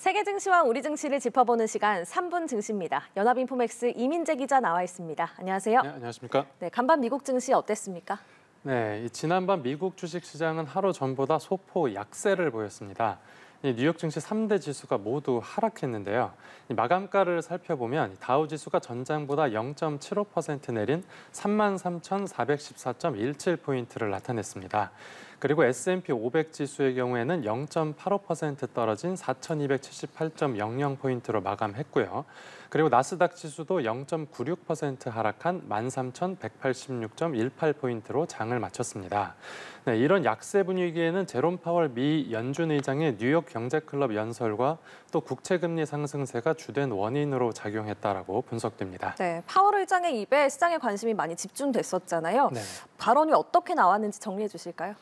세계 증시와 우리 증시를 짚어보는 시간 3분 증시입니다. 연합인포맥스 이민재 기자 나와 있습니다. 안녕하세요. 네, 안녕하십니까? 네, 간밤 미국 증시 어땠습니까? 네, 지난밤 미국 주식시장은 하루 전보다 소폭 약세를 보였습니다. 뉴욕 증시 3대 지수가 모두 하락했는데요. 마감가를 살펴보면 다우 지수가 전장보다 0.75% 내린 33,414.17포인트를 나타냈습니다. 그리고 S&P 500 지수의 경우에는 0.85% 떨어진 4,278.00포인트로 마감했고요. 그리고 나스닥 지수도 0.96% 하락한 13,186.18포인트로 장을 마쳤습니다. 네, 이런 약세 분위기에는 제롬 파월 미 연준 의장의 뉴욕 경제클럽 연설과 또 국채금리 상승세가 주된 원인으로 작용했다라고 분석됩니다. 네, 파월 의장의 입에 시장의 관심이 많이 집중됐었잖아요. 네. 발언이 어떻게 나왔는지 정리해 주실까요?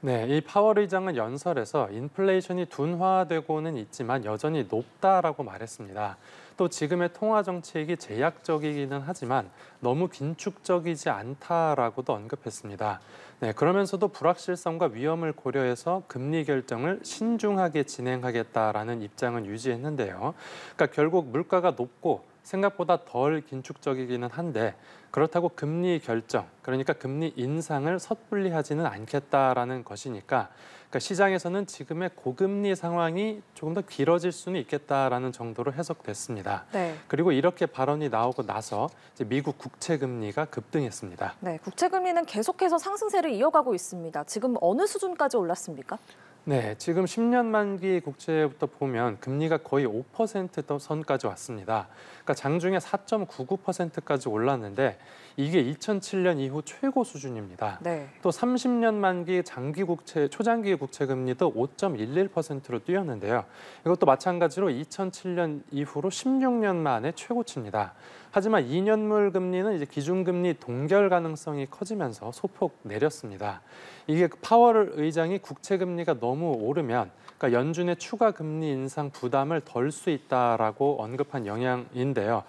네, 이 파월 의장은 연설에서 인플레이션이 둔화되고는 있지만 여전히 높다라고 말했습니다. 또 지금의 통화 정책이 제약적이기는 하지만 너무 긴축적이지 않다라고도 언급했습니다. 네, 그러면서도 불확실성과 위험을 고려해서 금리 결정을 신중하게 진행하겠다라는 입장은 유지했는데요. 그러니까 결국 물가가 높고 생각보다 덜 긴축적이기는 한데 그렇다고 금리 결정, 그러니까 금리 인상을 섣불리 하지는 않겠다라는 것이니까 그러니까 시장에서는 지금의 고금리 상황이 조금 더 길어질 수는 있겠다라는 정도로 해석됐습니다. 네. 그리고 이렇게 발언이 나오고 나서 이제 미국 국채 금리가 급등했습니다. 네, 국채 금리는 계속해서 상승세를 이어가고 있습니다. 지금 어느 수준까지 올랐습니까? 네, 지금 10년 만기 국채부터 보면 금리가 거의 5% 선까지 왔습니다. 그러니까 장중에 4.99%까지 올랐는데 이게 2007년 이후 최고 수준입니다. 네. 또 30년 만기 장기 국채, 초장기 국채 금리도 5.11%로 뛰었는데요. 이것도 마찬가지로 2007년 이후로 16년 만에 최고치입니다. 하지만 2년물 금리는 이제 기준금리 동결 가능성이 커지면서 소폭 내렸습니다. 이게 파월 의장이 국채 금리가 너무 오르면 그러니까 연준의 추가 금리 인상 부담을 덜 수 있다라고 언급한 영향인데요.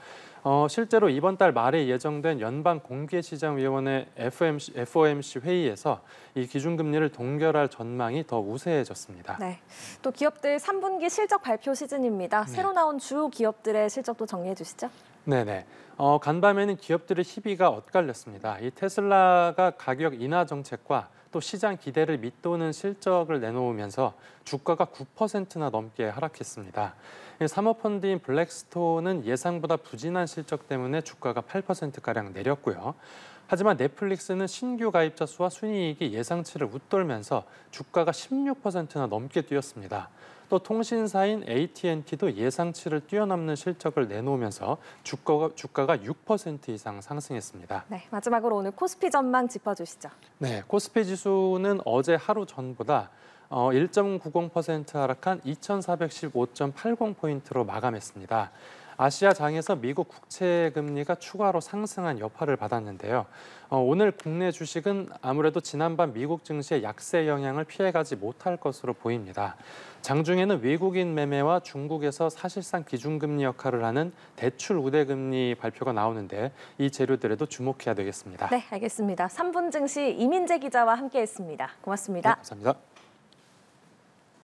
실제로 이번 달 말에 예정된 연방공개시장위원회 FOMC 회의에서 이 기준금리를 동결할 전망이 더 우세해졌습니다. 네, 또 기업들 3분기 실적 발표 시즌입니다. 새로 나온 주 기업들의 실적도 정리해 주시죠. 네네. 간밤에는 기업들의 희비가 엇갈렸습니다. 이 테슬라가 가격 인하 정책과 또 시장 기대를 밑도는 실적을 내놓으면서 주가가 9%나 넘게 하락했습니다. 사모펀드인 블랙스톤은 예상보다 부진한 실적 때문에 주가가 8%가량 내렸고요. 하지만 넷플릭스는 신규 가입자 수와 순이익이 예상치를 웃돌면서 주가가 16%나 넘게 뛰었습니다. 또 통신사인 AT&T도 예상치를 뛰어넘는 실적을 내놓으면서 주가가 6% 이상 상승했습니다. 네, 마지막으로 오늘 코스피 전망 짚어주시죠. 네, 코스피 지수는 어제 하루 전보다 1.90% 하락한 2,415.80포인트로 마감했습니다. 아시아장에서 미국 국채 금리가 추가로 상승한 여파를 받았는데요. 오늘 국내 주식은 아무래도 지난밤 미국 증시의 약세 영향을 피해가지 못할 것으로 보입니다. 장중에는 외국인 매매와 중국에서 사실상 기준금리 역할을 하는 대출 우대금리 발표가 나오는데 이 재료들에도 주목해야 되겠습니다. 네, 알겠습니다. 3분 증시 이민재 기자와 함께했습니다. 고맙습니다. 네, 감사합니다.